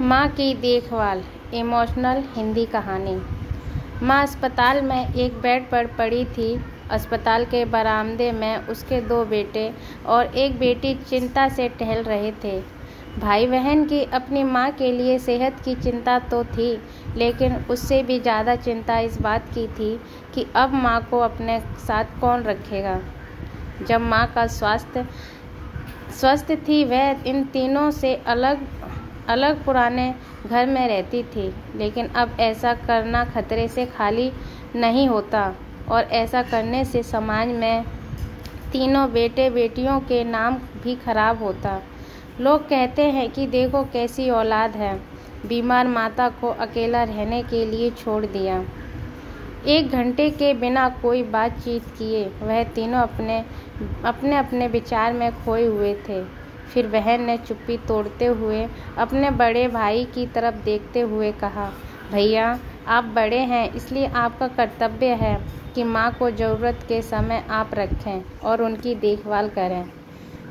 माँ की देखभाल इमोशनल हिंदी कहानी। माँ अस्पताल में एक बेड पर पड़ी थी। अस्पताल के बरामदे में उसके 2 बेटे और एक बेटी चिंता से टहल रहे थे। भाई बहन की अपनी माँ के लिए सेहत की चिंता तो थी, लेकिन उससे भी ज़्यादा चिंता इस बात की थी कि अब माँ को अपने साथ कौन रखेगा। जब माँ का स्वस्थ थी, वह इन तीनों से अलग पुराने घर में रहती थी, लेकिन अब ऐसा करना खतरे से खाली नहीं होता और ऐसा करने से समाज में तीनों बेटे बेटियों के नाम भी खराब होता। लोग कहते हैं कि देखो कैसी औलाद है, बीमार माता को अकेला रहने के लिए छोड़ दिया। 1 घंटे के बिना कोई बातचीत किए वह तीनों अपने विचार में खोए हुए थे। फिर बहन ने चुप्पी तोड़ते हुए अपने बड़े भाई की तरफ देखते हुए कहा, भैया आप बड़े हैं, इसलिए आपका कर्तव्य है कि माँ को ज़रूरत के समय आप रखें और उनकी देखभाल करें।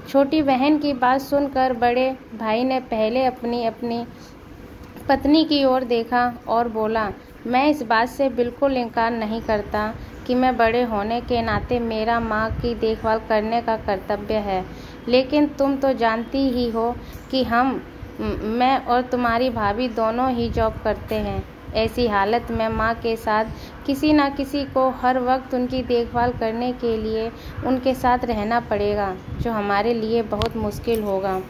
छोटी बहन की बात सुनकर बड़े भाई ने पहले अपनी पत्नी की ओर देखा और बोला, मैं इस बात से बिल्कुल इनकार नहीं करता कि मैं बड़े होने के नाते मेरा माँ की देखभाल करने का कर्तव्य है, लेकिन तुम तो जानती ही हो कि मैं और तुम्हारी भाभी दोनों ही जॉब करते हैं। ऐसी हालत में माँ के साथ किसी न किसी को हर वक्त उनकी देखभाल करने के लिए उनके साथ रहना पड़ेगा, जो हमारे लिए बहुत मुश्किल होगा।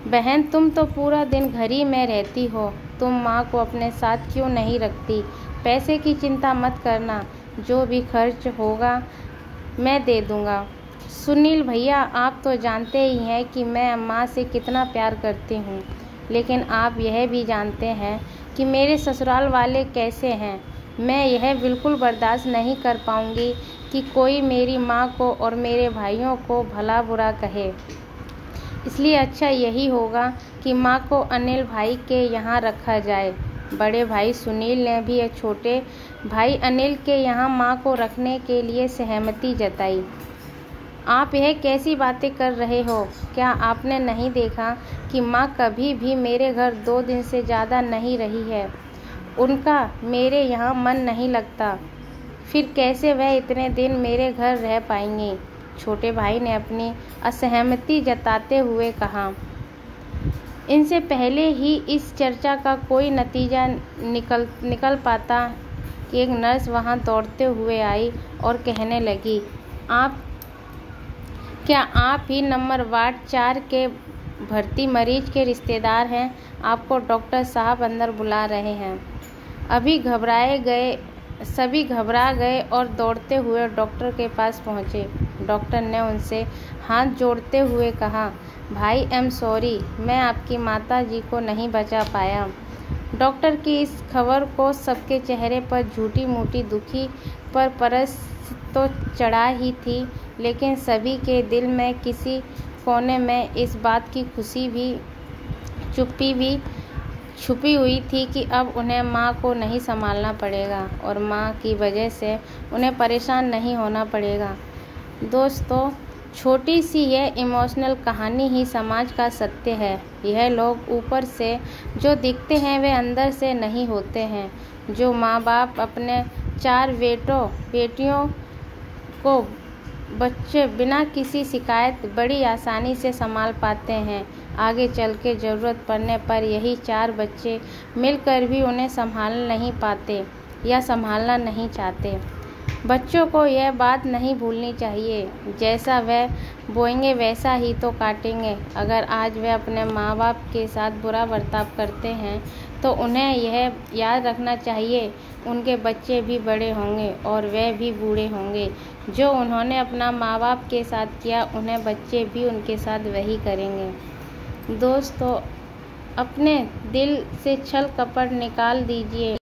बहन तुम तो पूरा दिन घर ही में रहती हो, तुम माँ को अपने साथ क्यों नहीं रखती? पैसे की चिंता मत करना, जो भी खर्च होगा मैं दे दूँगा। सुनील भैया आप तो जानते ही हैं कि मैं माँ से कितना प्यार करती हूँ, लेकिन आप यह भी जानते हैं कि मेरे ससुराल वाले कैसे हैं। मैं यह बिल्कुल बर्दाश्त नहीं कर पाऊँगी कि कोई मेरी माँ को और मेरे भाइयों को भला बुरा कहे। इसलिए अच्छा यही होगा कि माँ को अनिल भाई के यहाँ रखा जाए। बड़े भाई सुनील ने भी एक छोटे भाई अनिल के यहाँ माँ को रखने के लिए सहमति जताई। आप यह कैसी बातें कर रहे हो? क्या आपने नहीं देखा कि माँ कभी भी मेरे घर 2 दिन से ज़्यादा नहीं रही है? उनका मेरे यहाँ मन नहीं लगता, फिर कैसे वह इतने दिन मेरे घर रह पाएंगी? छोटे भाई ने अपनी असहमति जताते हुए कहा। इनसे पहले ही इस चर्चा का कोई नतीजा निकल पाता कि एक नर्स वहां दौड़ते हुए आई और कहने लगी, क्या आप ही नंबर वार्ड 4 के भर्ती मरीज के रिश्तेदार हैं? आपको डॉक्टर साहब अंदर बुला रहे हैं। सभी घबरा गए और दौड़ते हुए डॉक्टर के पास पहुंचे। डॉक्टर ने उनसे हाथ जोड़ते हुए कहा, भाई आई एम सॉरी, मैं आपकी माता जी को नहीं बचा पाया। डॉक्टर की इस खबर को सबके चेहरे पर झूठी मूठी दुखी पर परस तो चढ़ा ही थी, लेकिन सभी के दिल में किसी कोने में इस बात की खुशी भी छुपी हुई थी कि अब उन्हें माँ को नहीं संभालना पड़ेगा और माँ की वजह से उन्हें परेशान नहीं होना पड़ेगा। दोस्तों, छोटी सी यह इमोशनल कहानी ही समाज का सत्य है। यह लोग ऊपर से जो दिखते हैं वे अंदर से नहीं होते हैं। जो माँ बाप अपने 4 बेटियों को बच्चे बिना किसी शिकायत बड़ी आसानी से संभाल पाते हैं, आगे चल के ज़रूरत पड़ने पर यही 4 बच्चे मिलकर भी उन्हें संभाल नहीं पाते या संभालना नहीं चाहते। बच्चों को यह बात नहीं भूलनी चाहिए, जैसा वह बोएंगे वैसा ही तो काटेंगे। अगर आज वे अपने माँ बाप के साथ बुरा बर्ताव करते हैं तो उन्हें यह याद रखना चाहिए, उनके बच्चे भी बड़े होंगे और वे भी बूढ़े होंगे। जो उन्होंने अपना माँ बाप के साथ किया, उन्हें बच्चे भी उनके साथ वही करेंगे। दोस्तों, अपने दिल से छल कपट निकाल दीजिए।